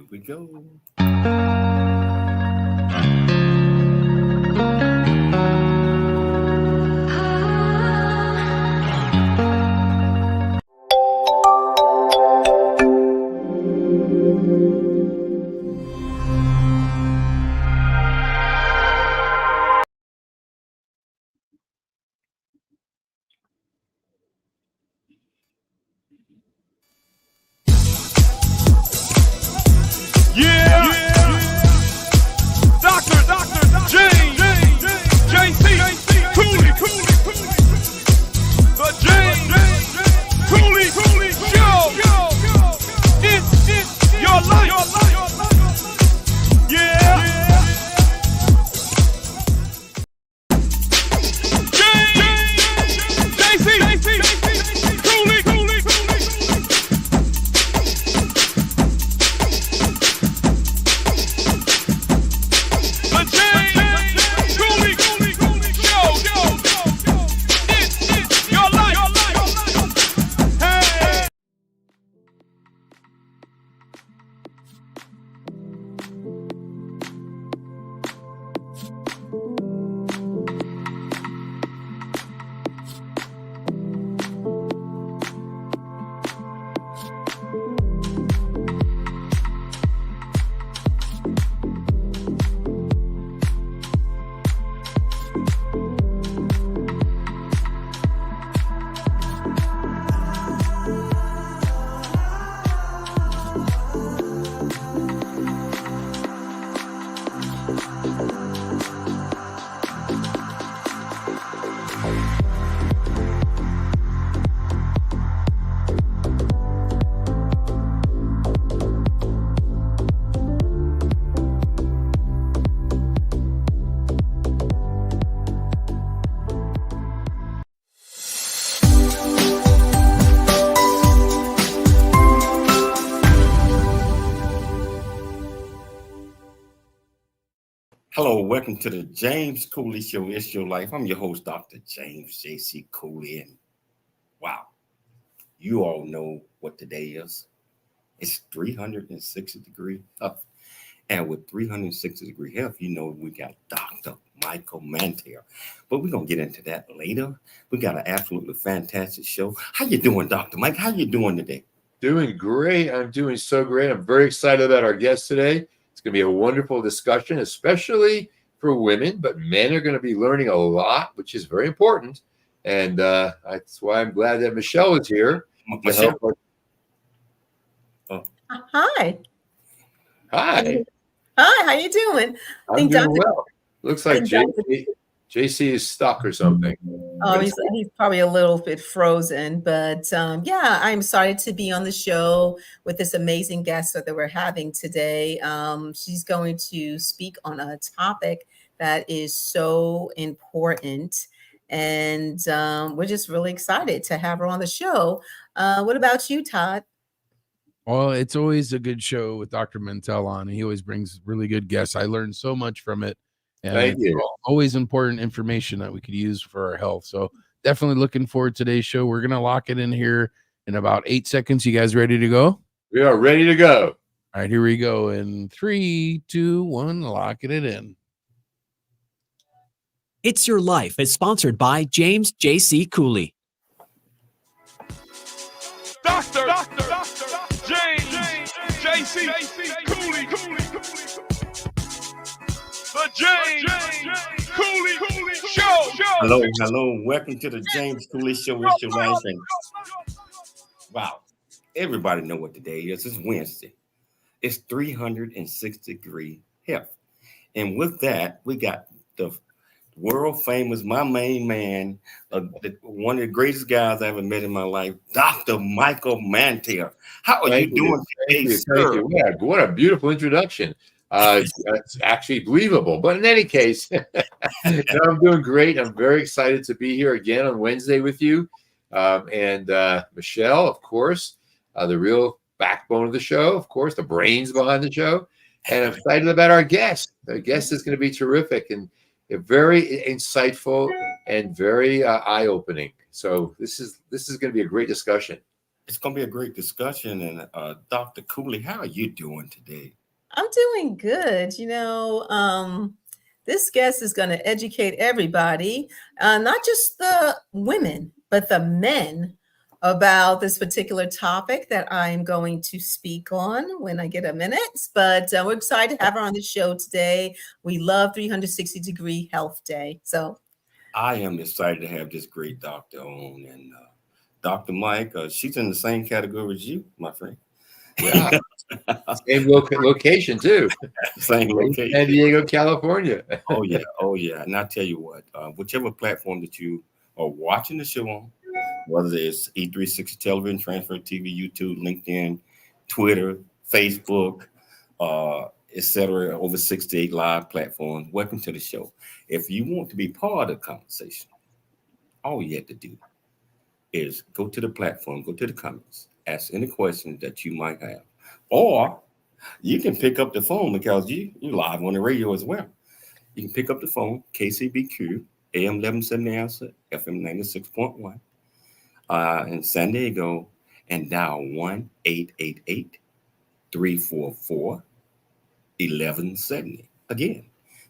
Here we go. Hello, welcome to the James Cooley Show. It's your life. I'm your host, Dr. James J.C. Cooley. And wow, you all know what today is. It's 360 degree up. And with 360 degree health, you know, we got Dr. Michael Mantell. But we're going to get into that later. We got an absolutely fantastic show. How you doing, Dr. Mike? How you doing today? Doing great. I'm doing so great. I'm very excited about our guest today. It's going to be a wonderful discussion, especially for women, but men are going to be learning a lot, which is very important. And that's why I'm glad that Michelle is here. Michelle. Hi. Hi. Hi, how you doing? I'm doing well. Looks like JC is stuck or something. Oh, he's probably a little bit frozen, but yeah, I'm excited to be on the show with this amazing guest that we're having today. She's going to speak on a topic that is so important, and we're just really excited to have her on the show. What about you, Todd? Well, it's always a good show with Dr. Mantell on. He always brings really good guests. I learned so much from it. And Thank you. Always important information that we could use for our health. So definitely looking forward to today's show. We're going to lock it in here in about 8 seconds. You guys ready to go? We are ready to go. All right, here we go. In 3, 2, 1, locking it in. It's Your Life is sponsored by James J.C. Cooley. Dr. James J.C. Cooley. The James Cooley Show. Hello. Welcome to the James Cooley Show. It's your life. And wow, everybody know what today is. It's Wednesday. It's 360 degree health. And with that, we got the world famous, my main man, one of the greatest guys I ever met in my life, Dr. Michael Mantell. How are you doing today, sir? Thank you. Yeah, what a beautiful introduction. It's actually believable. But in any case, I'm doing great. I'm very excited to be here again on Wednesday with you. And Michelle, of course, the real backbone of the show, of course, the brains behind the show. And I'm excited about our guest. The guest is going to be terrific and very insightful and very eye-opening. So this is going to be a great discussion. It's going to be a great discussion. And Dr. Cooley, how are you doing today? I'm doing good. This guest is going to educate everybody, not just the women, but the men about this particular topic that I'm going to speak on when I get a minute. But we're excited to have her on the show today. We love 360-degree Health Day. So I am excited to have this great doctor on. And Dr. Mike, she's in the same category as you, my friend. Yeah. Same location too. Same location. San Diego, California. Oh yeah. Oh yeah. And I tell you what, whichever platform that you are watching the show on, whether it's E360 Television, Transfer TV, YouTube, LinkedIn, Twitter, Facebook, etc., over 68 live platforms, welcome to the show. If you want to be part of the conversation, all you have to do is go to the platform, go to the comments, ask any questions that you might have. Or you can pick up the phone because you're live on the radio as well. You can pick up the phone, KCBQ, AM 1170 Answer, FM 96.1 in San Diego, and dial 1-888-344-1170. Again,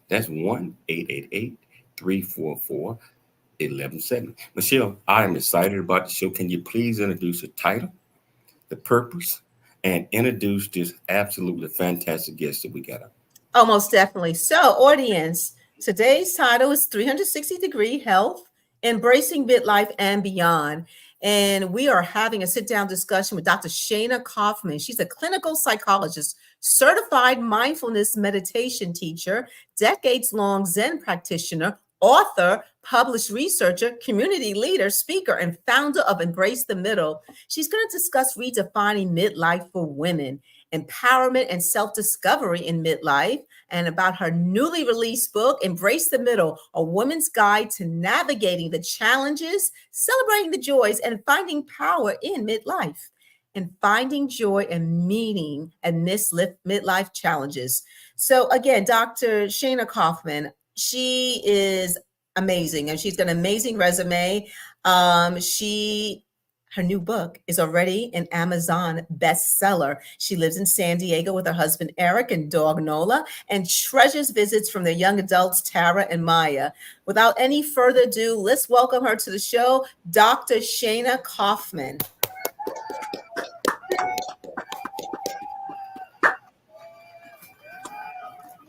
that's 1-888-344-1170. Michelle, I am excited about the show. Can you please introduce the title, the purpose, and introduce this absolutely fantastic guest that we got up? Oh, most definitely. So, audience, today's title is 360-degree Health, Embracing Midlife and Beyond. And we are having a sit-down discussion with Dr. Shayna Kaufmann. She's a clinical psychologist, certified mindfulness meditation teacher, decades-long Zen practitioner, author, published researcher, community leader, speaker, and founder of Embrace the Middle. She's going to discuss redefining midlife for women, empowerment and self-discovery in midlife, and about her newly released book, Embrace the Middle, A Woman's Guide to Navigating the Challenges, Celebrating the Joys, and Finding Power in Midlife, and finding joy and meaning amidst midlife challenges. So again, Dr. Shayna Kaufmann, she is amazing, and she's got an amazing resume. Her new book is already an Amazon bestseller. She lives in San Diego with her husband, Eric, and dog, Nola, and treasures visits from their young adults, Tara and Maya. Without any further ado, let's welcome her to the show, Dr. Shayna Kaufmann.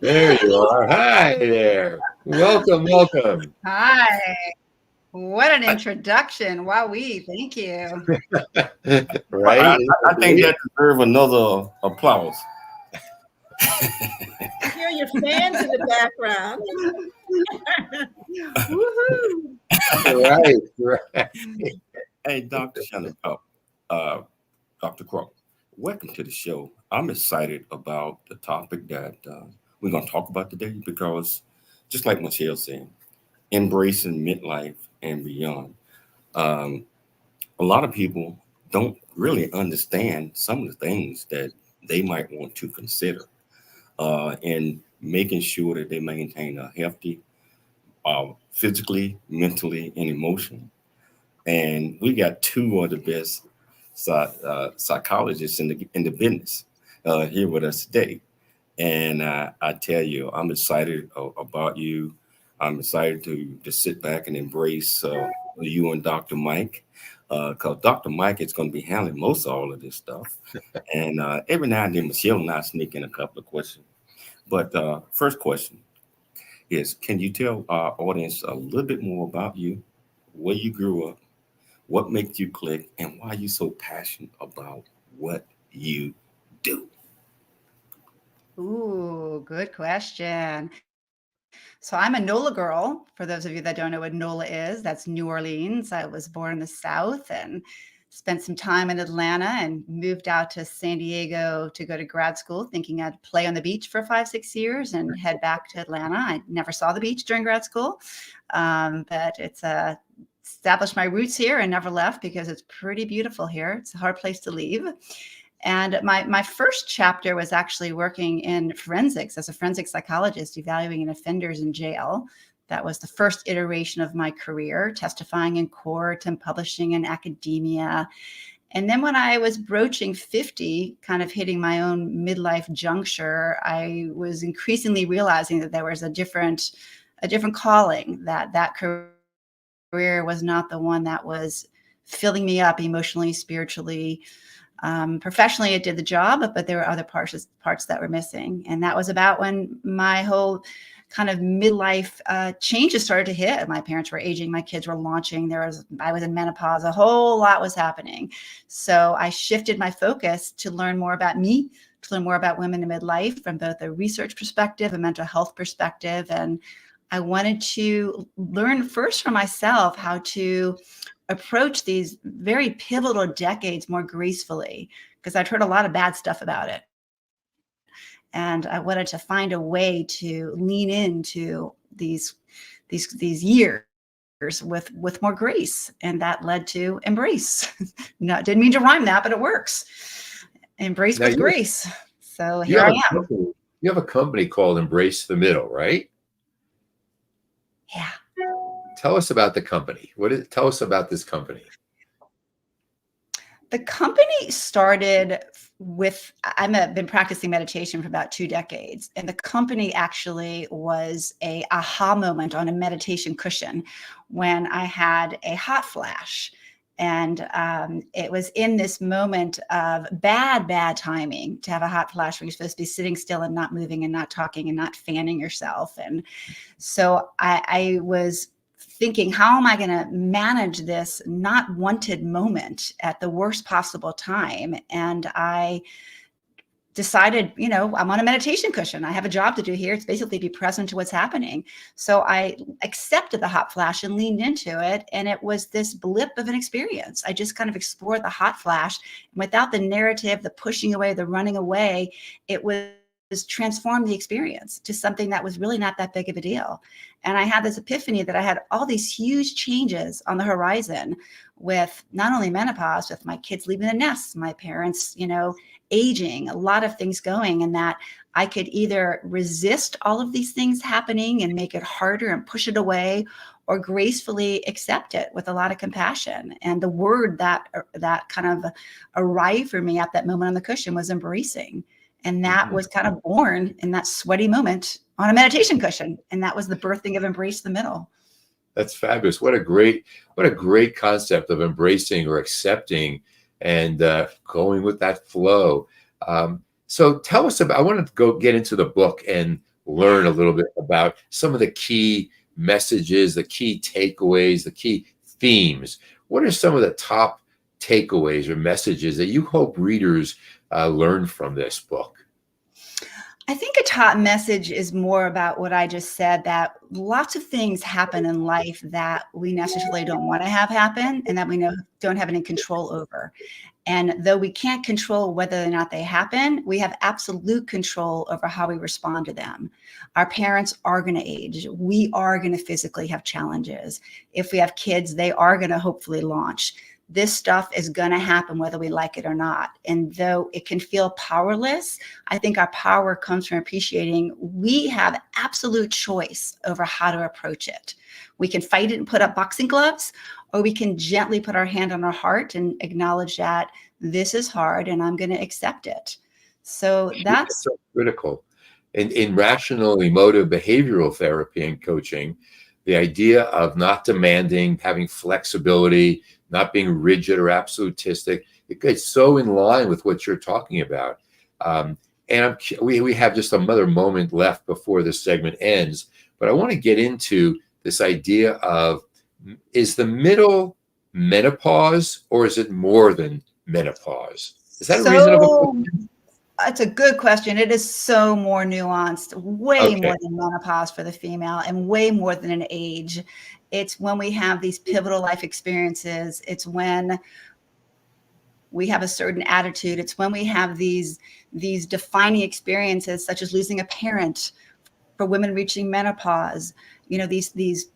There you are. Hi there. Welcome. Hi. What an introduction. Wowee. Thank you. Right? I think that deserves another applause. I hear your fans in the background. Woohoo. Right. Hey, Dr. Shayna, Dr. Crow, welcome to the show. I'm excited about the topic that we're going to talk about today because, just like Michelle said, embracing midlife and beyond. A lot of people don't really understand some of the things that they might want to consider in making sure that they maintain a healthy, physically, mentally, and emotionally. And we got two of the best psychologists in the business here with us today. And I tell you, I'm excited about you. I'm excited to sit back and embrace you and Dr. Mike, because Dr. Mike is going to be handling most of all of this stuff. And every now and then, Michelle and I sneak in a couple of questions. But first question is, can you tell our audience a little bit more about you, where you grew up, what makes you click, and why you're so passionate about what you do? Ooh, good question. So I'm a NOLA girl. For those of you that don't know what NOLA is, that's New Orleans. I was born in the South and spent some time in Atlanta and moved out to San Diego to go to grad school, thinking I'd play on the beach for 5-6 years and head back to Atlanta. I never saw the beach during grad school, but it's established my roots here and never left because it's pretty beautiful here. It's a hard place to leave. And my first chapter was actually working in forensics as a forensic psychologist, evaluating offenders in jail. That was the first iteration of my career, testifying in court and publishing in academia. And then when I was broaching 50, kind of hitting my own midlife juncture, I was increasingly realizing that there was a different calling, that career was not the one that was filling me up emotionally, spiritually. Professionally, it did the job, but there were other parts that were missing. And that was about when my whole kind of midlife changes started to hit. My parents were aging, my kids were launching, I was in menopause, a whole lot was happening. So I shifted my focus to learn more about me, to learn more about women in midlife from both a research perspective, a mental health perspective. And I wanted to learn first for myself how to approach these very pivotal decades more gracefully, because I'd heard a lot of bad stuff about it. And I wanted to find a way to lean into these years with more grace. And that led to embrace. No, didn't mean to rhyme that, but it works. Embrace with grace. So here I am. You have a company called Embrace the Middle, right? Yeah. Tell us about the company. Tell us about this company. The company started with, I've been practicing meditation for about 2 decades. And the company actually was a aha moment on a meditation cushion when I had a hot flash. And it was in this moment of bad timing to have a hot flash when you're supposed to be sitting still and not moving and not talking and not fanning yourself. And so I was thinking, how am I going to manage this not wanted moment at the worst possible time? And I decided, I'm on a meditation cushion. I have a job to do here. It's basically be present to what's happening. So I accepted the hot flash and leaned into it. And it was this blip of an experience. I just kind of explored the hot flash. And without the narrative, the pushing away, the running away, it was transformed the experience to something that was really not that big of a deal. And I had this epiphany that I had all these huge changes on the horizon with not only menopause, with my kids leaving the nest, my parents, aging, a lot of things going, and that I could either resist all of these things happening and make it harder and push it away, or gracefully accept it with a lot of compassion. And the word that kind of arrived for me at that moment on the cushion was embracing. And that was kind of born in that sweaty moment on a meditation cushion. And that was the birthing of Embrace the Middle. That's fabulous. What a great concept of embracing or accepting and going with that flow. So tell us about, I want to go get into the book and learn a little bit about some of the key messages, the key takeaways, the key themes. What are some of the top takeaways or messages that you hope readers learn from this book? I think a top message is more about what I just said, that lots of things happen in life that we necessarily don't want to have happen and that we don't have any control over. And though we can't control whether or not they happen, we have absolute control over how we respond to them. Our parents are going to age. We are going to physically have challenges. If we have kids, they are going to hopefully launch. This stuff is going to happen whether we like it or not. And though it can feel powerless, I think our power comes from appreciating we have absolute choice over how to approach it. We can fight it and put up boxing gloves, or we can gently put our hand on our heart and acknowledge that this is hard and I'm going to accept it. So that's so critical. In rational emotive behavioral therapy and coaching, the idea of not demanding, having flexibility, not being rigid or absolutistic, it's so in line with what you're talking about. And we have just another moment left before this segment ends, but I want to get into this idea of, is the middle menopause or is it more than menopause? Is that a reasonable question? It's a good question. It is so more nuanced, way more than menopause for the female and way more than an age. It's when we have these pivotal life experiences. It's when we have a certain attitude. It's when we have these defining experiences, such as losing a parent, for women reaching menopause, these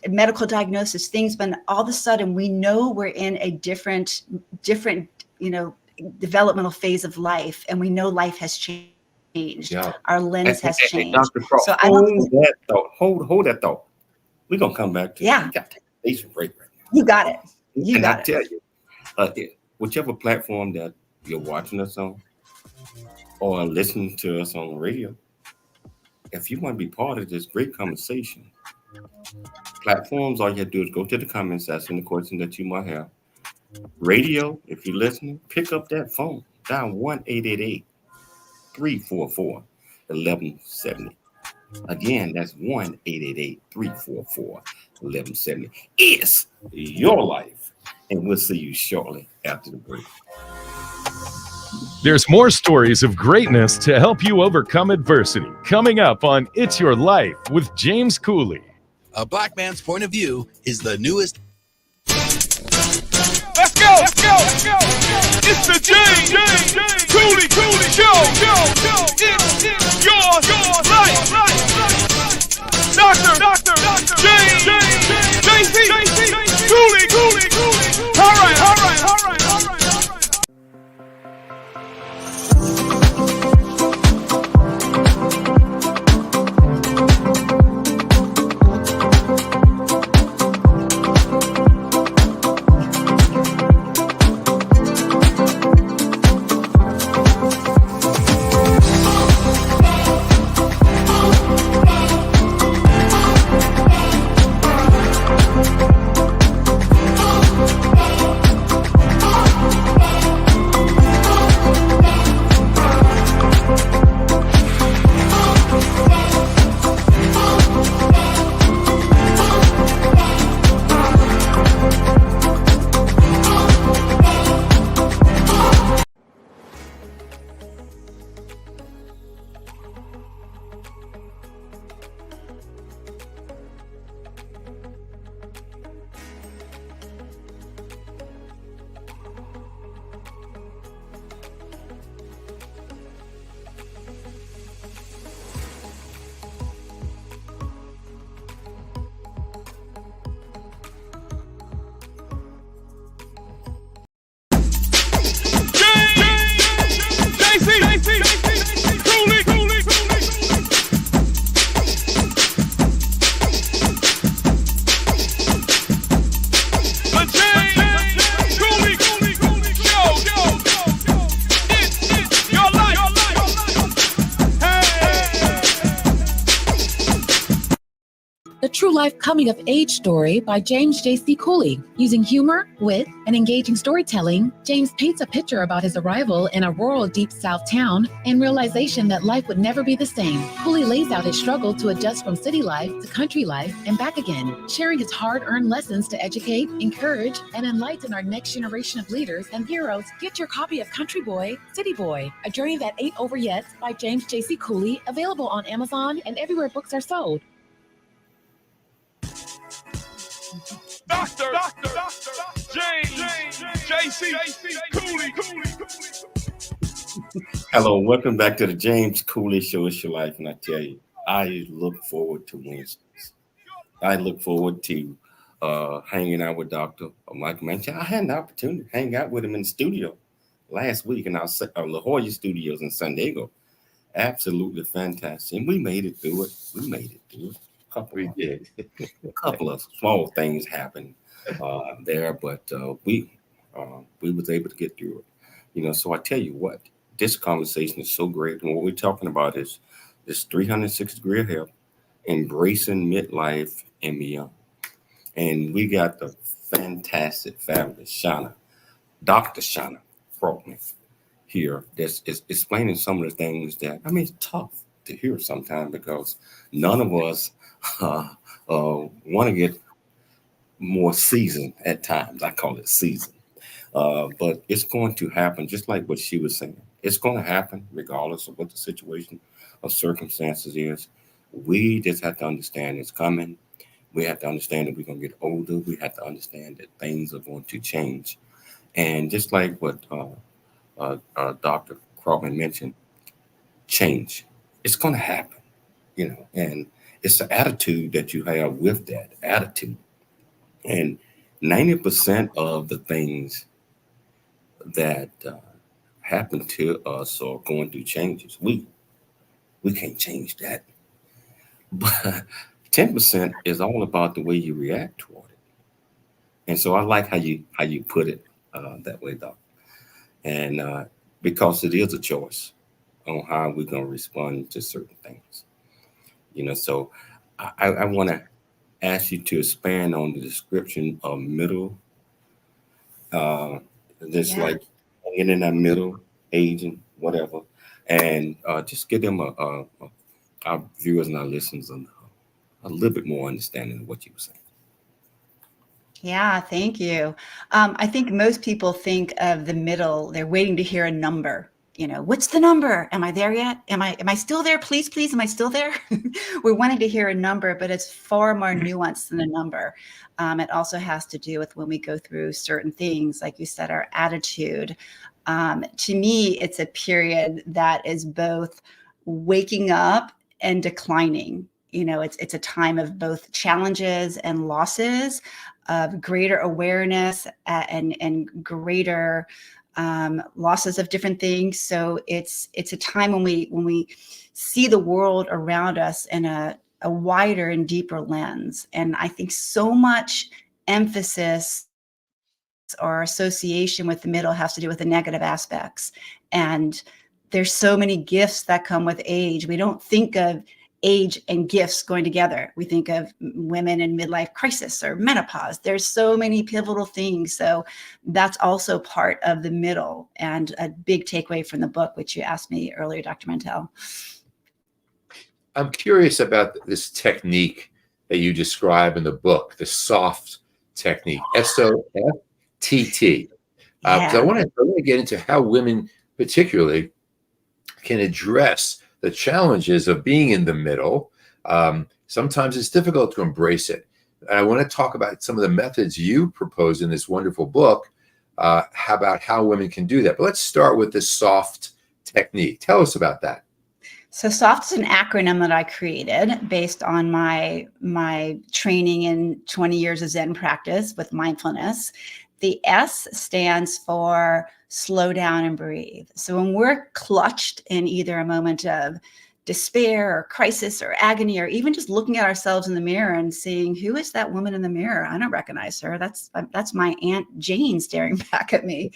medical diagnosis, things when all of a sudden we know we're in a different, developmental phase of life, and we know life has changed. Yeah. Our lens has changed. Dr. Cross, so hold that thought. We're gonna come back to you. We got to take a break right now. You got it. I tell you, whichever platform that you're watching us on or listening to us on the radio. If you want to be part of this great conversation, platforms, all you have to do is go to the comments, asking the question that you might have. Radio, if you're listening, pick up that phone, dial 1-888-344-1170. Again, that's 1-888-344-1170. It's your life. And we'll see you shortly after the break. There's more stories of greatness to help you overcome adversity coming up on It's Your Life with James Cooley. A Black Man's Point of View is the newest. Let's go. It's the James Cooley Show. It's your life. Dr. James JC Cooley. All right. True Life Coming of Age Story by James J.C. Cooley. Using humor, wit, and engaging storytelling, James paints a picture about his arrival in a rural Deep South town and realization that life would never be the same. Cooley lays out his struggle to adjust from city life to country life and back again, sharing his hard-earned lessons to educate, encourage, and enlighten our next generation of leaders and heroes. Get your copy of Country Boy, City Boy, A Journey That Ain't Over Yet by James J.C. Cooley, available on Amazon and everywhere books are sold. Dr. James J.C. Cooley. Hello, welcome back to the James Cooley Show. It's your life, and I tell you, I look forward to Wednesdays. I look forward to hanging out with Dr. Michael Mantell. I had an opportunity to hang out with him in the studio last week in our La Jolla Studios in San Diego. Absolutely fantastic. And we made it through it. We did. A couple of small things happened there, but we was able to get through it. You know, so I tell you what, this conversation is so great. And what we're talking about is this 360-degree health, embracing midlife and beyond. And we got the fantastic, fabulous Dr. Shayna Kaufmann here that's explaining some of the things that, I mean, it's tough to hear sometimes because none of us want to get more seasoned at times. I call it seasoned. But it's going to happen, just like what she was saying. It's going to happen regardless of what the situation or circumstances is. We just have to understand it's coming. We have to understand that we're going to get older. We have to understand that things are going to change. And just like what Dr. Kaufman mentioned, change. It's going to happen, you know, and it's the attitude that you have with that attitude. And 90% of the things that happen to us or going through changes, we can't change that. But 10% is all about the way you react toward it. And so I like how you put it that way, Doc. And because it is a choice on how we're going to respond to certain things. So I want to ask you to expand on the description of middle, just Yeah. like hanging in that middle, aging, whatever, and just give them our viewers and our listeners a little bit more understanding of what you were saying. Yeah, thank you. I think most people think of the middle, they're waiting to hear a number. What's the number? Am I there yet? Am I still there? Please, please, am I still there? We're wanting to hear a number, but it's far more nuanced than a number. It also has to do with when we go through certain things, like you said, our attitude. To me, it's a period that is both waking up and declining. It's a time of both challenges and losses, of greater awareness and greater losses of different things. So it's a time when we see the world around us in a wider and deeper lens. And I think so much emphasis or association with the middle has to do with the negative aspects. And there's so many gifts that come with age. We don't think of age and gifts going together. We think of women in midlife crisis or menopause. There's so many pivotal things. So that's also part of the middle, and a big takeaway from the book, which you asked me earlier, Dr. Mantell. I'm curious about this technique that you describe in the book, the SOFT technique, SOFTT. Because I want to get into how women particularly can address the challenges of being in the middle. Sometimes it's difficult to embrace it. And I want to talk about some of the methods you propose in this wonderful book, about how women can do that. But let's start with the SOFT technique. Tell us about that. So SOFT is an acronym that I created based on my training in 20 years of Zen practice with mindfulness. The S stands for slow down and breathe. So when we're clutched in either a moment of despair or crisis or agony, or even just looking at ourselves in the mirror and seeing, who is that woman in the mirror? I don't recognize her. That's my Aunt Jane staring back at me.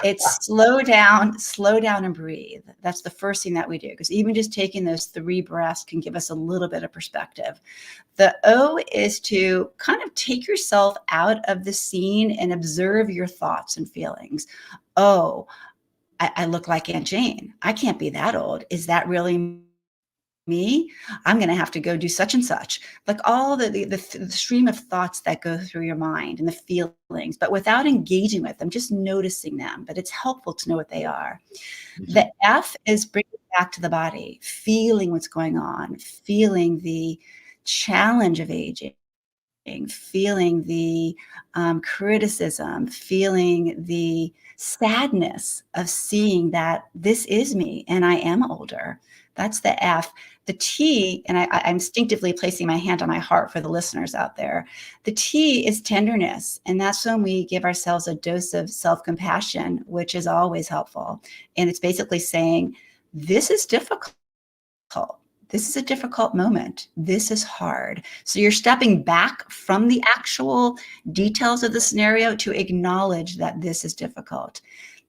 It's slow down and breathe. That's the first thing that we do, because even just taking those 3 breaths can give us a little bit of perspective. The O is to kind of take yourself out of the scene and observe your thoughts and feelings. Oh, I look like Aunt Jane. I can't be that old. Is that really me? I'm going to have to go do such and such. Like all the stream of thoughts that go through your mind and the feelings, but without engaging with them, just noticing them. But it's helpful to know what they are. Mm-hmm. The F is bringing it back to the body, feeling what's going on, feeling the challenge of aging, feeling the criticism, feeling the sadness of seeing that this is me and I am older. That's the F. The T, and I'm instinctively placing my hand on my heart for the listeners out there. The T is tenderness. And that's when we give ourselves a dose of self-compassion, which is always helpful. And it's basically saying, this is difficult. This is a difficult moment. This is hard. So you're stepping back from the actual details of the scenario to acknowledge that this is difficult.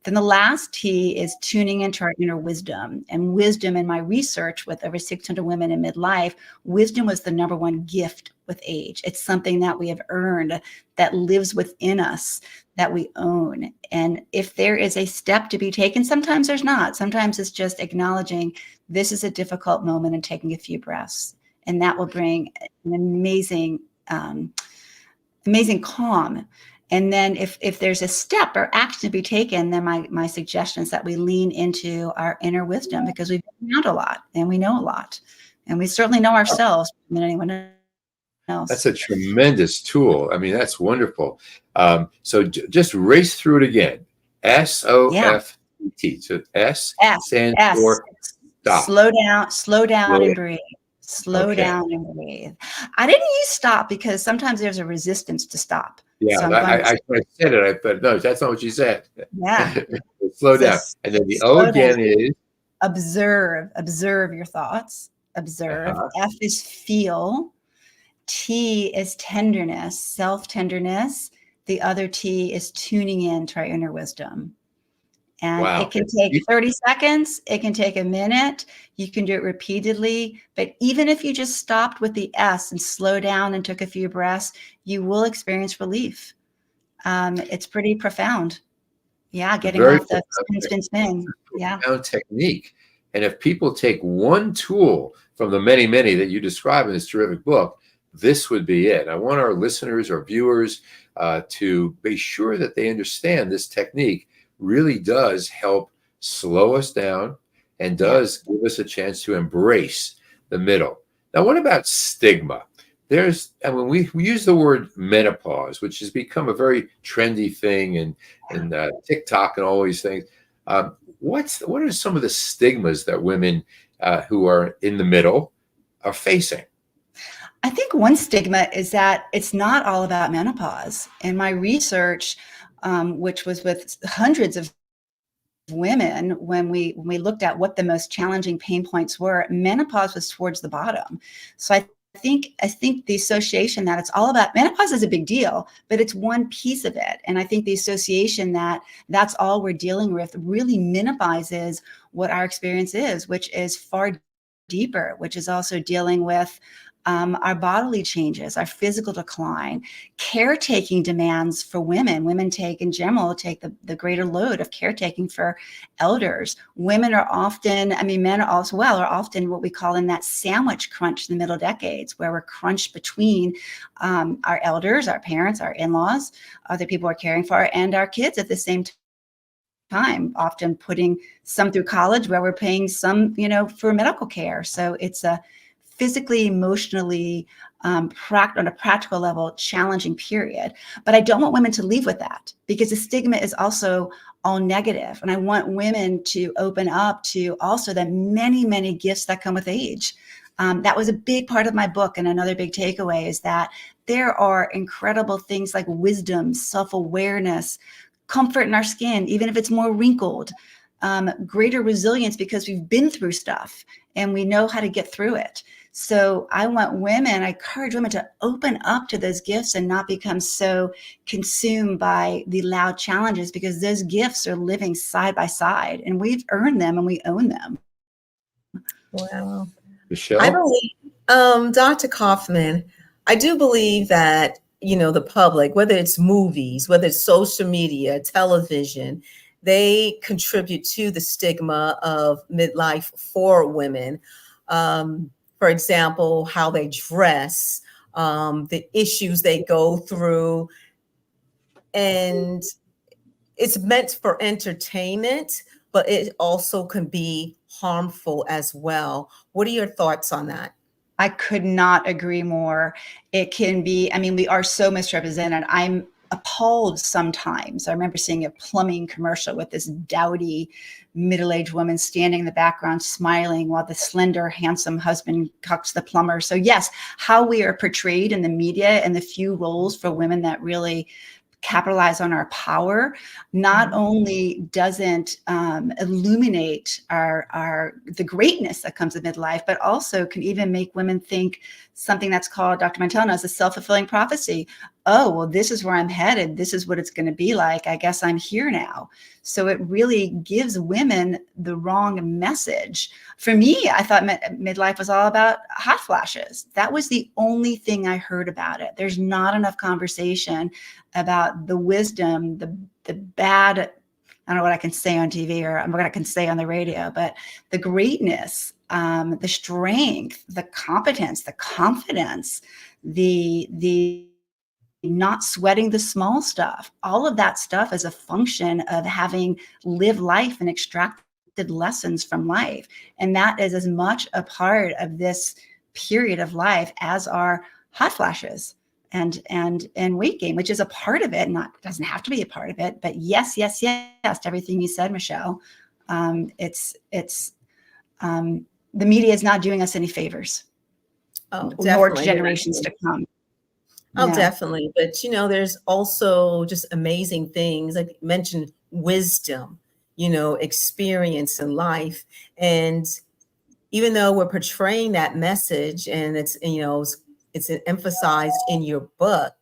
Then the last T is tuning into our inner wisdom. And wisdom, in my research with over 600 women in midlife, wisdom was the number one gift with age. It's something that we have earned, that lives within us, that we own. And if there is a step to be taken, sometimes there's not. Sometimes it's just acknowledging this is a difficult moment and taking a few breaths. And that will bring an amazing calm. And then if there's a step or action to be taken, then my suggestion is that we lean into our inner wisdom, because we've been around a lot and we know a lot. And we certainly know ourselves more than anyone else. That's a tremendous tool. I mean, that's wonderful. So just race through it again. SOFT. So S stands for stop. Slow down and breathe. Slow down and breathe. I didn't use stop because sometimes there's a resistance to stop. Yeah, so I said it, but no, that's not what you said. Yeah. Slow down. And then the O again is? Observe your thoughts. Observe. F is feel. T is tenderness, self-tenderness. The other T is tuning in to our inner wisdom. And Wow. it can take 30 seconds. It can take a minute. You can do it repeatedly. But even if you just stopped with the S and slow down and took a few breaths, you will experience relief. It's pretty profound. Yeah, getting Very off the spin. Yeah. profound technique. And if people take one tool from the many, many that you describe in this terrific book, this would be it. I want our listeners or viewers to be sure that they understand this technique really does help slow us down and does give us a chance to embrace the middle. Now, what about stigma? We use the word menopause, which has become a very trendy thing and TikTok and all these things. What are some of the stigmas that women who are in the middle are facing? I think one stigma is that it's not all about menopause. In my research, which was with hundreds of women, when we looked at what the most challenging pain points were, menopause was towards the bottom. So I think the association that it's all about menopause is a big deal, but it's one piece of it. And I think the association that that's all we're dealing with really minimizes what our experience is, which is far deeper, which is also dealing with our bodily changes, our physical decline, caretaking demands for women. Women in general take the greater load of caretaking for elders. Women are often, men are also are often what we call in that sandwich crunch in the middle decades, where we're crunched between our elders, our parents, our in-laws, other people we're caring for, and our kids at the same time, often putting some through college where we're paying some, for medical care. So it's a physically, emotionally, on a practical level, challenging period. But I don't want women to leave with that, because the stigma is also all negative. And I want women to open up to also the many, many gifts that come with age. That was a big part of my book. And another big takeaway is that there are incredible things like wisdom, self-awareness, comfort in our skin, even if it's more wrinkled, greater resilience because we've been through stuff and we know how to get through it. So I encourage women to open up to those gifts and not become so consumed by the loud challenges, because those gifts are living side by side and we've earned them and we own them. Wow. Michelle? I believe, Dr. Kaufman, I do believe that, the public, whether it's movies, whether it's social media, television, they contribute to the stigma of midlife for women. For example, how they dress, the issues they go through. And it's meant for entertainment, but it also can be harmful as well. What are your thoughts on that? I could not agree more. It can be, we are so misrepresented. I'm appalled sometimes. I remember seeing a plumbing commercial with this dowdy middle-aged woman standing in the background smiling while the slender, handsome husband cucks the plumber. So yes, how we are portrayed in the media and the few roles for women that really capitalize on our power not only doesn't illuminate the greatness that comes with midlife, but also can even make women think something that's called, Dr. Mantell knows, a self-fulfilling prophecy. Oh, well, this is where I'm headed. This is what it's going to be like. I guess I'm here now. So it really gives women the wrong message. For me, I thought midlife was all about hot flashes. That was the only thing I heard about it. There's not enough conversation about the wisdom, the bad, I don't know what I can say on TV or what I can say on the radio, but the greatness, the strength, the competence, the confidence, the not sweating the small stuff. All of that stuff is a function of having lived life and extracted lessons from life. And that is as much a part of this period of life as are hot flashes and weight gain, which is a part of it. Doesn't have to be a part of it, but yes, to everything you said, Michelle. The media is not doing us any favors. Nor generations to come. Oh, yeah. Definitely. But, there's also just amazing things. Like you mentioned, wisdom, experience in life. And even though we're portraying that message and it's emphasized in your book,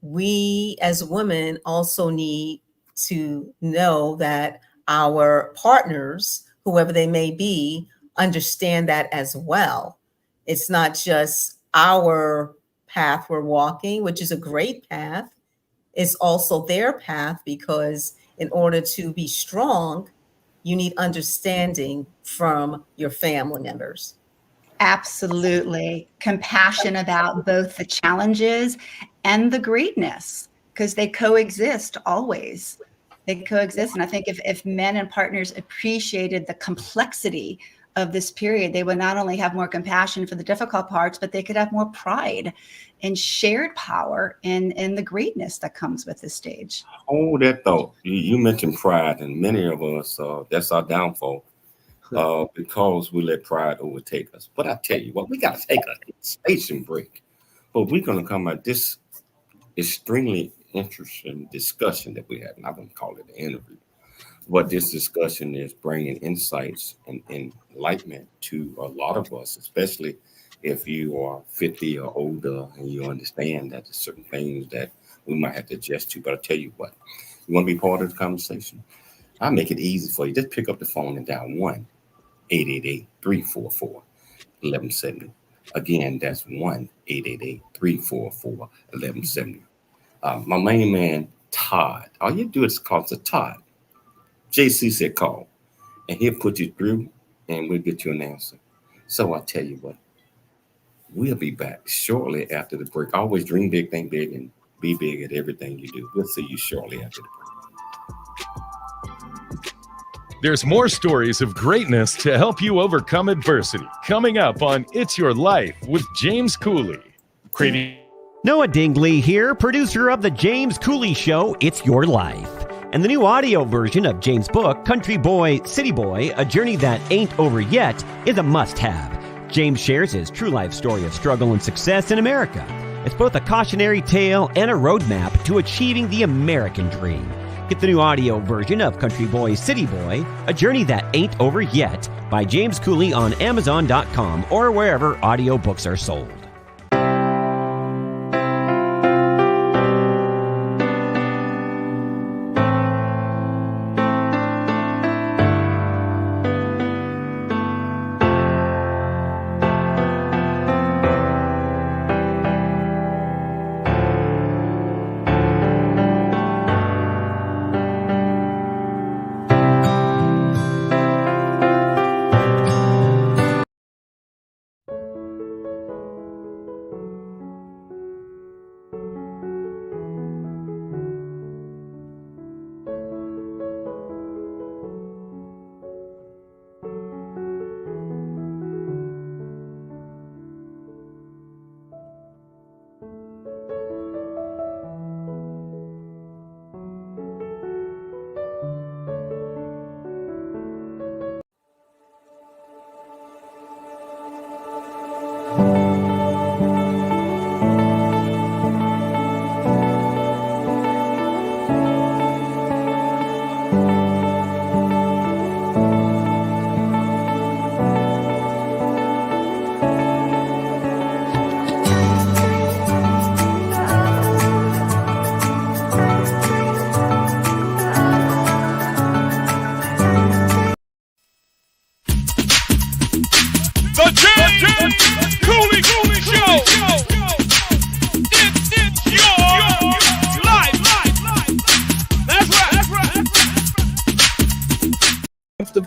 we as women also need to know that our partners, whoever they may be, understand that as well. It's not just our path we're walking, which is a great path. It's also their path, because in order to be strong, you need understanding from your family members. Absolutely. Compassion about both the challenges and the greatness, because they coexist always. They coexist. And I think if men and partners appreciated the complexity of this period, they would not only have more compassion for the difficult parts, but they could have more pride and shared power in the greatness that comes with this stage. Hold that thought. You mentioned pride, and many of us, that's our downfall, because we let pride overtake us. But I tell you what, we got to take a station break. But we're going to come at this extremely interesting discussion that we have. And I wouldn't call it an interview. What this discussion is bringing insights and enlightenment to a lot of us, especially if you are 50 or older and you understand that there's certain things that we might have to adjust to. But I'll tell you what, you want to be part of the conversation? I'll make it easy for you. Just pick up the phone and dial 1-888-344-1170. Again, that's 1-888-344-1170. My main man, Todd, all you do is call to Todd. JC said call, and he'll put you through, and we'll get you an answer. So I'll tell you what, we'll be back shortly after the break. Always dream big, think big, and be big at everything you do. We'll see you shortly after the break. There's more stories of greatness to help you overcome adversity coming up on It's Your Life with James Cooley. Noah Dingley here, producer of The James Cooley Show, It's Your Life. And the new audio version of James' book, Country Boy, City Boy, A Journey That Ain't Over Yet, is a must-have. James shares his true life story of struggle and success in America. It's both a cautionary tale and a roadmap to achieving the American dream. Get the new audio version of Country Boy, City Boy, A Journey That Ain't Over Yet by James Cooley on Amazon.com or wherever audiobooks are sold.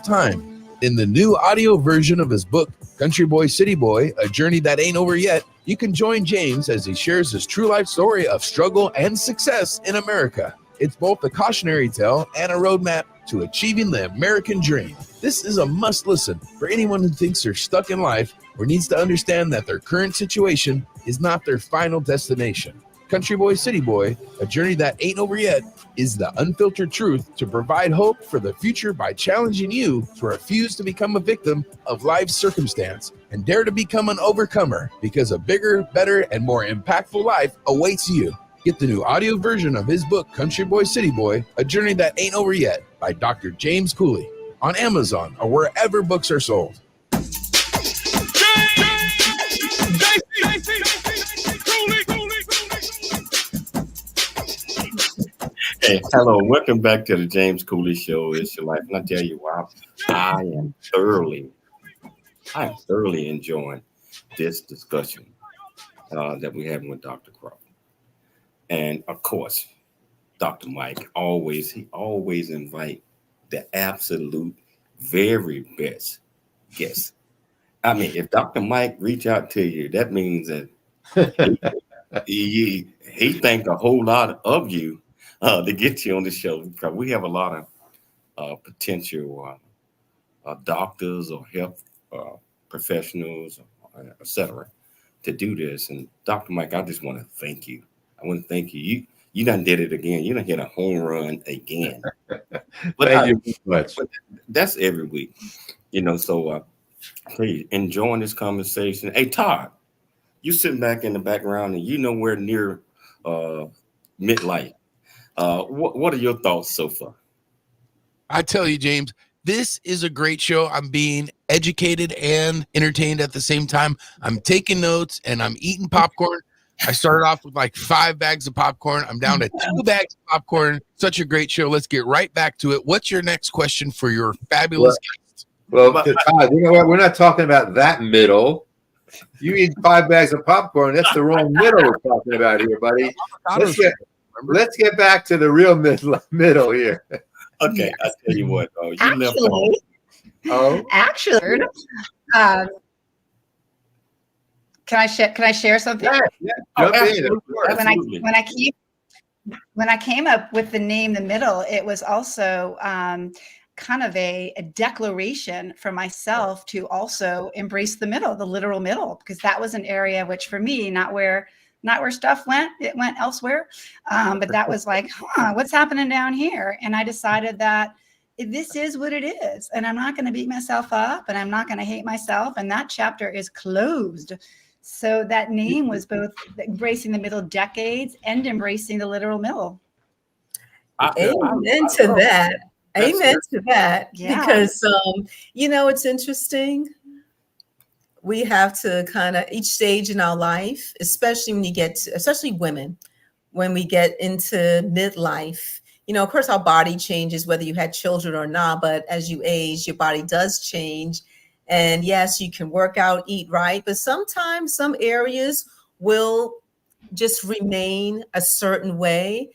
Time. In the new audio version of his book, Country Boy, City Boy, A Journey That Ain't Over Yet, you can join James as he shares his true life story of struggle and success in America. It's both a cautionary tale and a roadmap to achieving the American dream. This is a must listen for anyone who thinks they're stuck in life or needs to understand that their current situation is not their final destination. Country Boy, City Boy, A Journey That Ain't Over Yet is the unfiltered truth to provide hope for the future by challenging you to refuse to become a victim of life's circumstance and dare to become an overcomer, because a bigger, better, and more impactful life awaits you. Get the new audio version of his book, Country Boy, City Boy, A Journey That Ain't Over Yet by Dr. James Cooley on Amazon or wherever books are sold. Hey, hello, welcome back to the James Cooley Show. It's your life, and I tell you what, I am thoroughly enjoying this discussion that we're having with Dr. Crawford, and of course, Dr. Mike. He always invite the absolute very best guests. I mean, if Dr. Mike reach out to you, that means that he think a whole lot of you to get you on the show, because we have a lot of potential doctors or health professionals, etc., to do this. And Dr. Mike, I just want to thank you. I want to thank you. You done did it again. You done hit a home run again. But Thank you so much. But that's every week, So please enjoying this conversation. Hey, Todd, you sitting back in the background and you nowhere near midlife. What are your thoughts so far? I tell you, James, this is a great show. I'm being educated and entertained at the same time. I'm taking notes and I'm eating popcorn. I started off with like 5 bags of popcorn. I'm down to 2 bags of popcorn. Such a great show. Let's get right back to it. What's your next question for your fabulous guest? Well, Todd, you know what? We're not talking about that middle. You eat 5 bags of popcorn. That's the wrong middle we're talking about here, buddy. Let's get back to the real middle here. Okay, I'll tell you what. Actually, can I share something? When I came up with the name The Middle, it was also kind of a declaration for myself to also embrace the middle, the literal middle, because that was an area which for me, not where stuff went, it went elsewhere. But that was like, what's happening down here? And I decided that this is what it is. And I'm not going to beat myself up and I'm not going to hate myself. And that chapter is closed. So that name was both embracing the middle decades and embracing the literal middle. Amen to that. Amen to that. Yeah. Because, it's interesting. We have to kind of each stage in our life, especially especially women, when we get into midlife, of course, our body changes, whether you had children or not. But as you age, your body does change. And yes, you can work out, eat right. But sometimes some areas will just remain a certain way.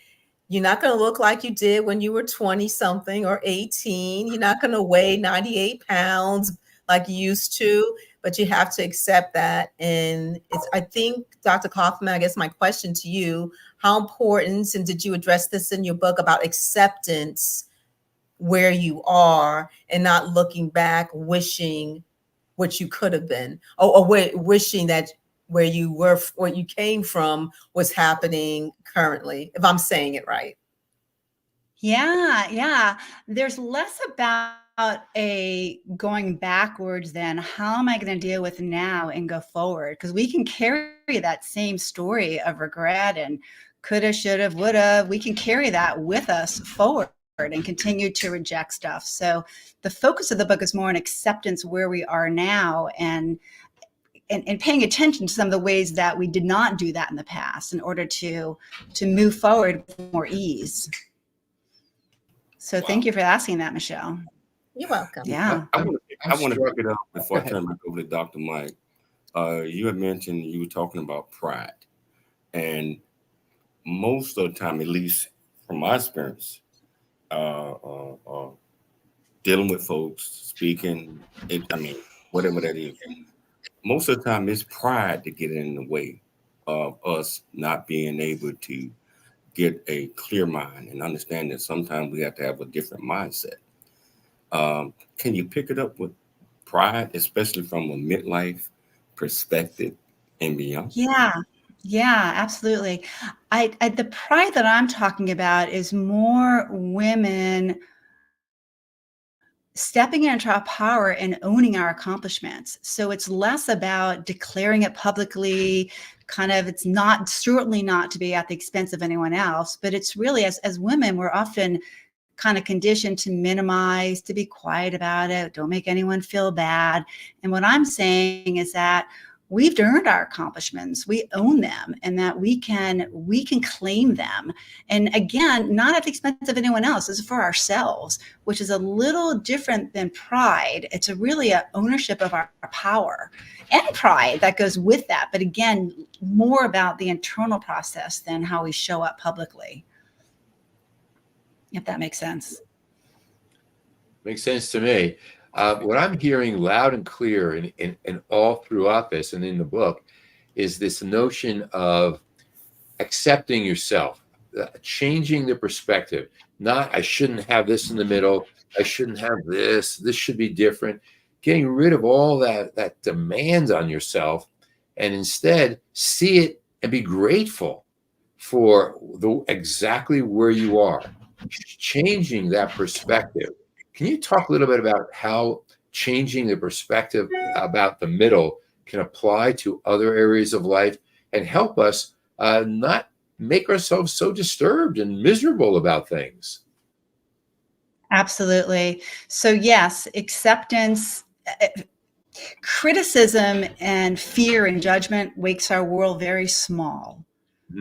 You're not going to look like you did when you were 20 something or 18. You're not going to weigh 98 pounds like you used to, but you have to accept that. And I think, Dr. Kaufman, I guess my question to you, how important, and did you address this in your book about acceptance where you are and not looking back, wishing what you could have been, or wishing that where you were, where you came from was happening currently, if I'm saying it right. Yeah. There's less about a going backwards than how am I going to deal with now and go forward? Because we can carry that same story of regret and coulda, shoulda, woulda. We can carry that with us forward and continue to reject stuff. So the focus of the book is more on acceptance where we are now and paying attention to some of the ways that we did not do that in the past in order to move forward with more ease. So Thank you for asking that, Michelle. You're welcome. Yeah. I want to pick it up before I turn back over to Dr. Mike. You had mentioned you were talking about pride. And most of the time, at least from my experience, dealing with folks, speaking, whatever that is, most of the time it's pride to get in the way of us not being able to get a clear mind and understand that sometimes we have to have a different mindset. Can you pick it up with pride, especially from a midlife perspective and beyond? Yeah, absolutely. The pride that I'm talking about is more women stepping into our power and owning our accomplishments. So it's less about declaring it publicly, it's certainly not to be at the expense of anyone else, but it's really as women, we're often kind of conditioned to minimize, to be quiet about it, don't make anyone feel bad. And what I'm saying is that we've earned our accomplishments, we own them, and that we can claim them. And again, not at the expense of anyone else. This is for ourselves, which is a little different than pride. It's really an ownership of our power and pride that goes with that. But again, more about the internal process than how we show up publicly. If that makes sense. Makes sense to me. What I'm hearing loud and clear and all throughout this and in the book is this notion of accepting yourself, changing the perspective. Not, I shouldn't have this in the middle. I shouldn't have this. This should be different. Getting rid of all that demand on yourself, and instead see it and be grateful for exactly where you are. Changing that perspective. Can you talk a little bit about how changing the perspective about the middle can apply to other areas of life and help us not make ourselves so disturbed and miserable about things? Absolutely. So yes, acceptance, criticism and fear and judgment makes our world very small.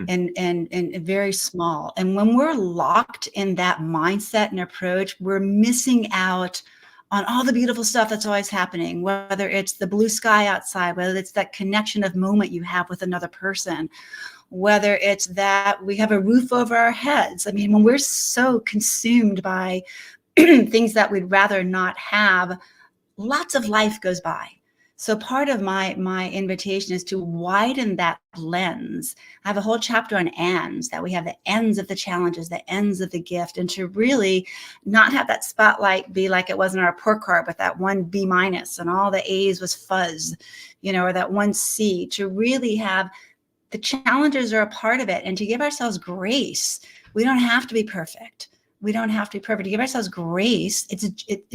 And very small. And when we're locked in that mindset and approach, we're missing out on all the beautiful stuff that's always happening, whether it's the blue sky outside, whether it's that connection of moment you have with another person, whether it's that we have a roof over our heads. I mean, when we're so consumed by things that we'd rather not have, lots of life goes by. So part of my invitation is to widen that lens. I have a whole chapter on ends, that we have the ends of the challenges, the ends of the gift, and to really not have that spotlight be like it was in our report card with that one B- and all the A's was fuzz, or that one C, to really have the challenges are a part of it, and to give ourselves grace. We don't have to be perfect. We don't have to be perfect. To give ourselves grace, it's a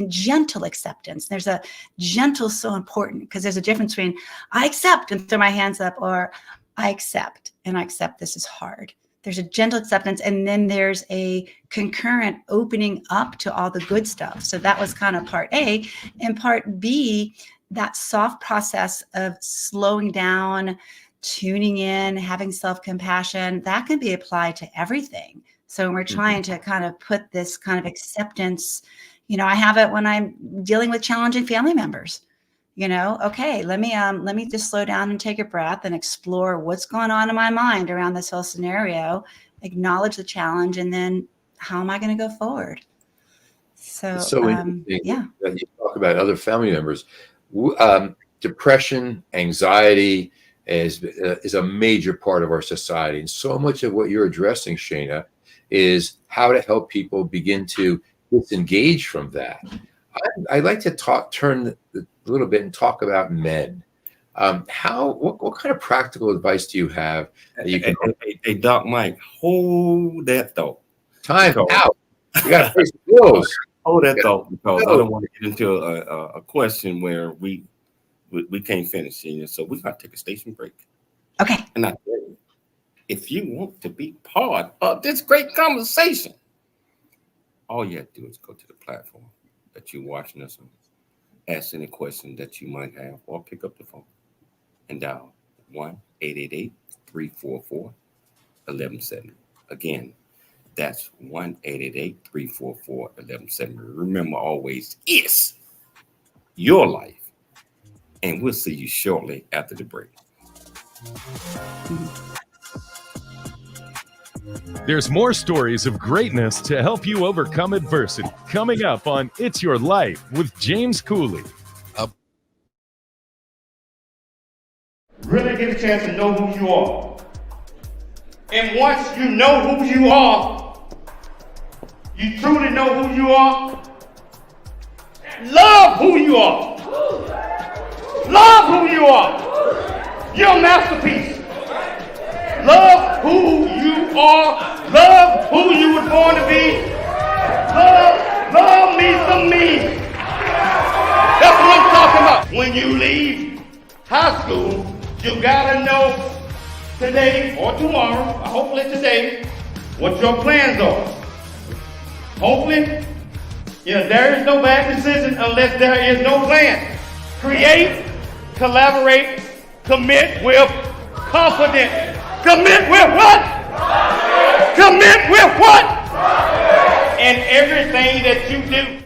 gentle acceptance. There's a gentle so important, because there's a difference between I accept and throw my hands up, or I accept and I accept this is hard. There's a gentle acceptance, and then there's a concurrent opening up to all the good stuff. So that was kind of part A. And part B, that soft process of slowing down, tuning in, having self-compassion, that can be applied to everything. So when we're trying to kind of put this kind of acceptance, I have it when I'm dealing with challenging family members. Okay, let me just slow down and take a breath and explore what's going on in my mind around this whole scenario, acknowledge the challenge, and then how am I going to go forward? So yeah. You talk about other family members. Depression, anxiety is a major part of our society, and so much of what you're addressing, Shayna, is how to help people begin to disengage from that. I'd like to turn a little bit and talk about men. What kind of practical advice do you have that you can? Hey, Doc Mike, hold that thought. Time out. You got to pay some bills. Hold that thought, because I don't want to get into a question where we can't finish. So we're going to take a station break. Okay. And I tell you, if you want to be part of this great conversation, all you have to do is go to the platform that you're watching us on, ask any question that you might have, or pick up the phone and dial 1-888-344-1170. Again, that's 1-888-344-1170. Remember always, it's your life. And we'll see you shortly after the break. There's more stories of greatness to help you overcome adversity coming up on It's Your Life with James Cooley. Really get a chance to know who you are. And once you know who you are, you truly know who you are, love who you are. Love who you are. You're a masterpiece. Love who you are. Love who you were born to be. Love me some me. That's what I'm talking about. When you leave high school, you gotta know today or tomorrow, or hopefully today, what your plans are. Hopefully, there is no bad decision unless there is no plan. Create, collaborate, Commit with confidence. Commit with what? Commit with what? In everything that you do.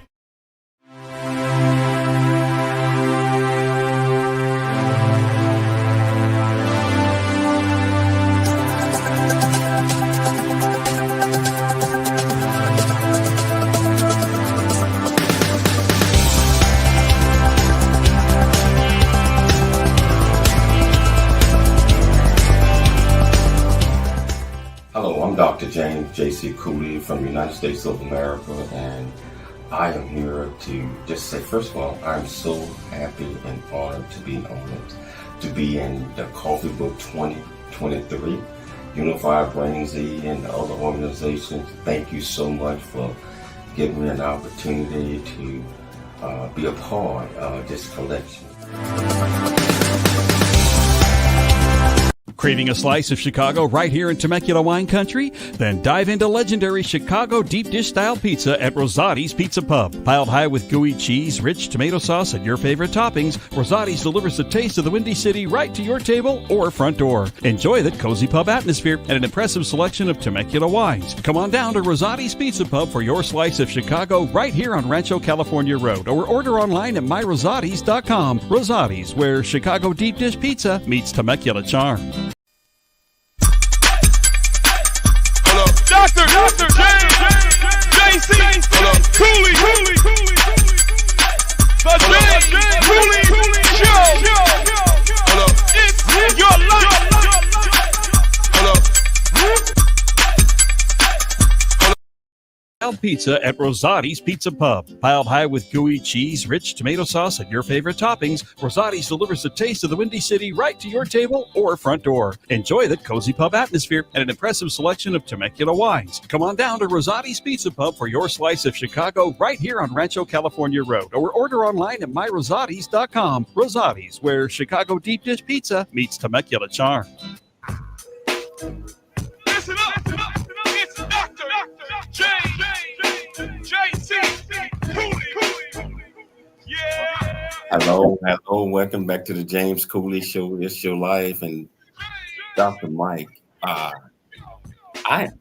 Hello, I'm Dr. James J.C. Cooley from the United States of America, and I am here to just say, first of all, I'm so happy and honored to be honored to be in the Coffee Book 2023, Unified Brain Z and the other organizations. Thank you so much for giving me an opportunity to be a part of this collection. Craving a slice of Chicago right here in Temecula wine country? Then dive into legendary Chicago deep dish style pizza at Rosati's Pizza Pub. Piled high with gooey cheese, rich tomato sauce, and your favorite toppings, Rosati's delivers the taste of the Windy City right to your table or front door. Enjoy that cozy pub atmosphere and an impressive selection of Temecula wines. Come on down to Rosati's Pizza Pub for your slice of Chicago right here on Rancho California Road, or order online at myrosatis.com. Rosati's, where Chicago deep dish pizza meets Temecula charm. Dr. J.C. Cooley. The James Cooley Show. It's your life. Pizza at Rosati's Pizza Pub. Piled high with gooey cheese, rich tomato sauce, and your favorite toppings, Rosati's delivers the taste of the Windy City right to your table or front door. Enjoy that cozy pub atmosphere and an impressive selection of Temecula wines. Come on down to Rosati's Pizza Pub for your slice of Chicago right here on Rancho California Road, or order online at myrosatis.com. Rosati's, where Chicago deep dish pizza meets Temecula charm. Listen up. It's Dr. J.C. Cooley. Yeah. Hello. Welcome back to the James Cooley Show. It's your life. And Dr. Mike, I am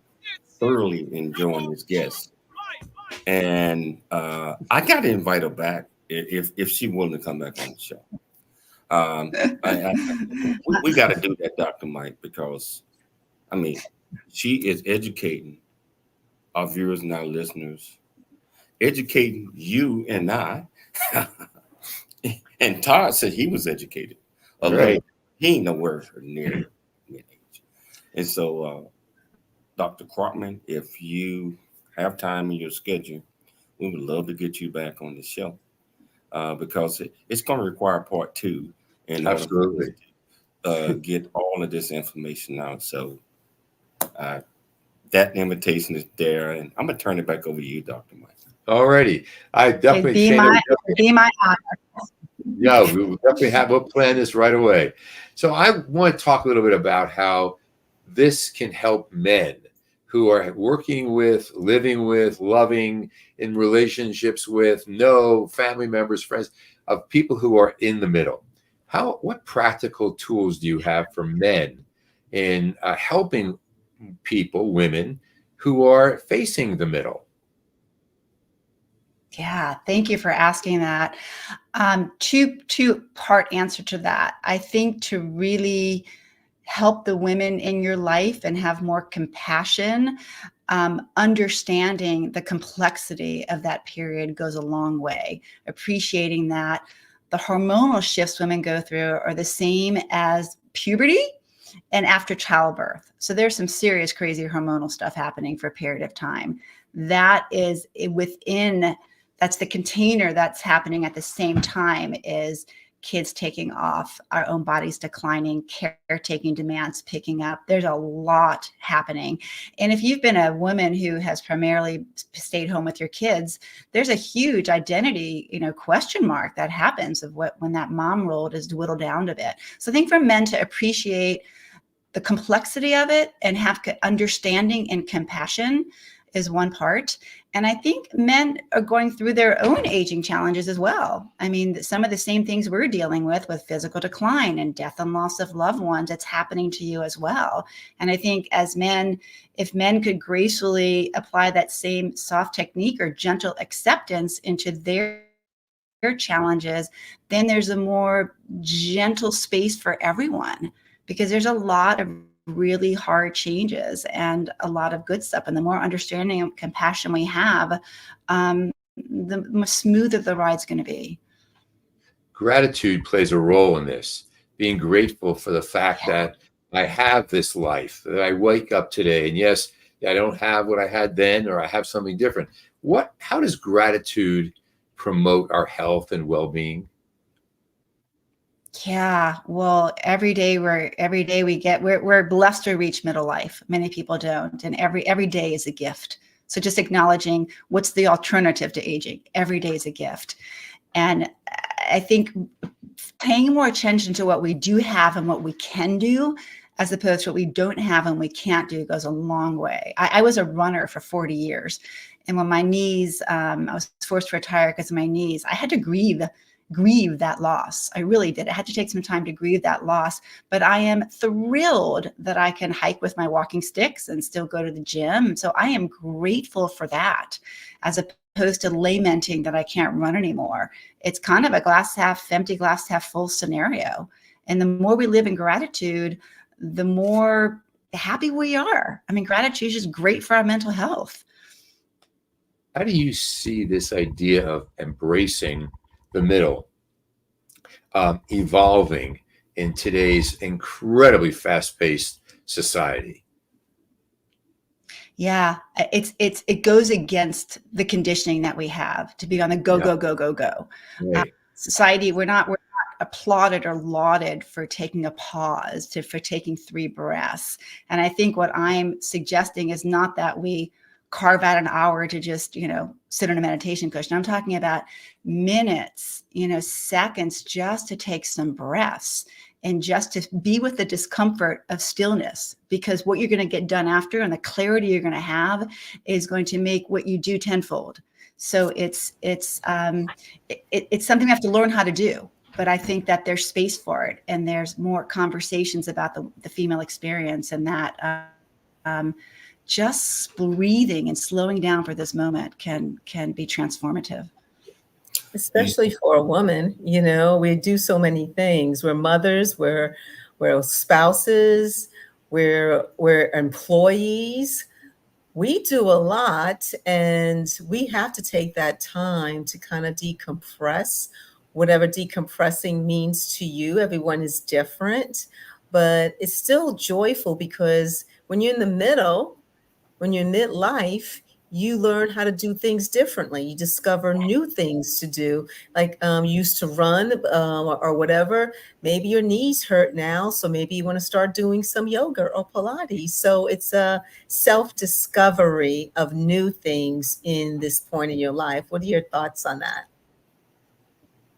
thoroughly enjoying this guest. And I got to invite her back if she's willing to come back on the show. We got to do that, Dr. Mike, because, I mean, she is educating our viewers and our listeners, educating you and I. And Todd said he was educated. Right. He ain't nowhere near mid-age. And so, Dr. Kaufmann, if you have time in your schedule, we would love to get you back on the show because it's going to require part 2. And absolutely get all of this information out. So that invitation is there, and I'm gonna turn it back over to you, Dr. Mike. Alrighty, I definitely be my honor. Yeah, we'll plan this right away. So I want to talk a little bit about how this can help men who are working with, living with, loving, in relationships with no family members, friends, of people who are in the middle. What practical tools do you have for men in helping people, women, who are facing the middle? Yeah, thank you for asking that. Two-part answer to that. I think to really help the women in your life and have more compassion, understanding the complexity of that period goes a long way. Appreciating that the hormonal shifts women go through are the same as puberty and after childbirth. So there's some serious, crazy hormonal stuff happening for a period of time. That is that's the container that's happening at the same time is kids taking off, our own bodies declining, caretaking demands picking up. There's a lot happening. And if you've been a woman who has primarily stayed home with your kids, there's a huge identity, question mark that happens of when that mom role is whittled down a bit. So I think for men to appreciate the complexity of it and have understanding and compassion is one part. And I think men are going through their own aging challenges as well. I mean, some of the same things we're dealing with physical decline and death and loss of loved ones, it's happening to you as well. And I think as men, if men could gracefully apply that same soft technique or gentle acceptance into their challenges, then there's a more gentle space for everyone, because there's a lot of really hard changes and a lot of good stuff. And the more understanding and compassion we have, the smoother the ride's going to be. Gratitude plays a role in this. Being grateful for the fact that I have this life, that I wake up today, and yes, I don't have what I had then, or I have something different. How does gratitude promote our health and well-being? Yeah, well, every day we're blessed to reach middle life. Many people don't, and every day is a gift. So just acknowledging what's the alternative to aging. Every day is a gift, and I think paying more attention to what we do have and what we can do, as opposed to what we don't have and we can't do, goes a long way. I was a runner for 40 years, and when my knees, I was forced to retire because of my knees. I had to grieve that loss. I really did. I had to take some time to grieve that loss, but I am thrilled that I can hike with my walking sticks and still go to the gym. So I am grateful for that, as opposed to lamenting that I can't run anymore. It's kind of a glass half empty, glass half full scenario. And the more we live in gratitude, the more happy we are. I mean, gratitude is just great for our mental health. How do you see this idea of embracing the middle evolving in today's incredibly fast-paced society? Yeah, it goes against the conditioning that we have to be on the go. Right. Society, we're not applauded or lauded for taking a pause, for taking 3 breaths. And I think what I'm suggesting is not that we carve out an hour to just, sit on a meditation cushion. I'm talking about minutes, seconds, just to take some breaths and just to be with the discomfort of stillness, because what you're going to get done after and the clarity you're going to have is going to make what you do tenfold. So it's something we have to learn how to do. But I think that there's space for it, and there's more conversations about the female experience, and that just breathing and slowing down for this moment can be transformative. Especially for a woman, we do so many things. We're mothers, we're spouses, we're employees. We do a lot, and we have to take that time to kind of decompress, whatever decompressing means to you. Everyone is different, but it's still joyful, because when you're in the middle, when you're midlife, you learn how to do things differently. You discover new things to do, like you used to run or whatever. Maybe your knees hurt now, so maybe you want to start doing some yoga or Pilates. So it's a self-discovery of new things in this point in your life. What are your thoughts on that?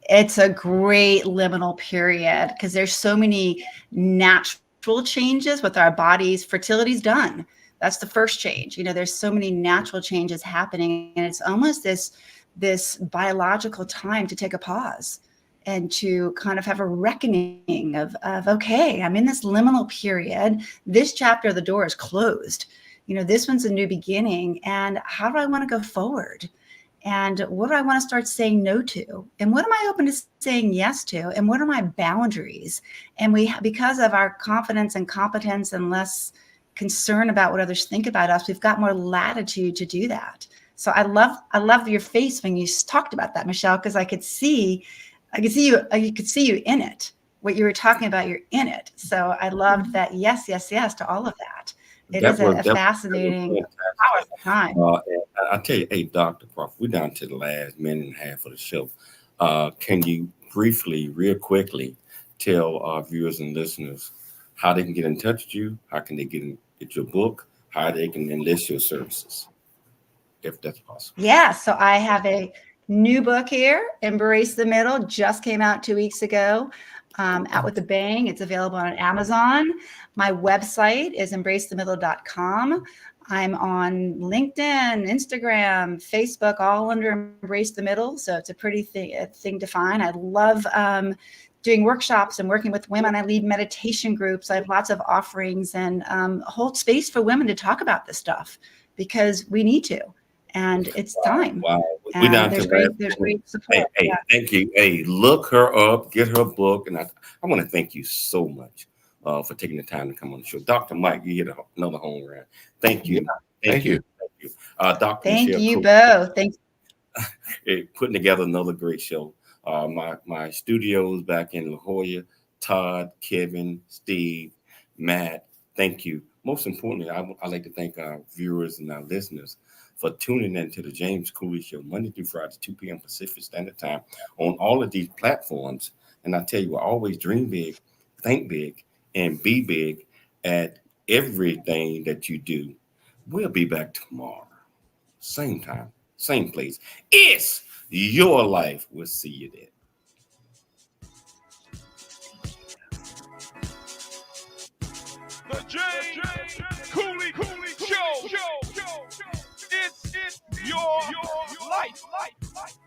It's a great liminal period, because there's so many natural changes with our bodies. Fertility's done. That's the first change. There's so many natural changes happening, and it's almost this biological time to take a pause and to kind of have a reckoning of okay, I'm in this liminal period. This chapter of the door is closed. This one's a new beginning, and how do I want to go forward? And what do I want to start saying no to? And what am I open to saying yes to? And what are my boundaries? And because of our confidence and competence and less concern about what others think about us, we've got more latitude to do that. So I love your face when you talked about that, Michelle, because I could see you in it. What you were talking about, you're in it. So I loved that. Yes to all of that. It is a fascinating, powerful time. I tell you, hey, Dr. Crawford, we're down to the last minute and a half of the show. Can you briefly, real quickly, tell our viewers and listeners how they can get in touch with you? How can they get your book? How they can enlist your services, if that's possible? Yeah, so I have a new book here, Embrace the Middle, just came out 2 weeks ago. Out with a bang. It's available on Amazon. My website is embracethemiddle.com. I'm on LinkedIn, Instagram, Facebook, all under Embrace the Middle. So it's a pretty thing to find. I love doing workshops and working with women. I lead meditation groups. I have lots of offerings and hold space for women to talk about this stuff because we need to. And it's time. Wow. And there's great support. Hey, thank you. Hey, look her up, get her book. And I want to thank you so much for taking the time to come on the show. Dr. Mike, you hit another home run. Thank you. Yeah, thank you. Dr. Thank Michelle you Cook, both. Thank you. Putting together another great show. My studios back in La Jolla, Todd, Kevin, Steve, Matt, thank you. Most importantly, I'd like to thank our viewers and our listeners for tuning in to the James Cooley Show, Monday through Friday, 2 p.m. Pacific Standard Time on all of these platforms. And I tell you, I always dream big, think big, and be big at everything that you do. We'll be back tomorrow. Same time, same place. It's your life. We'll see you there. The James Cooley Show. It's your life.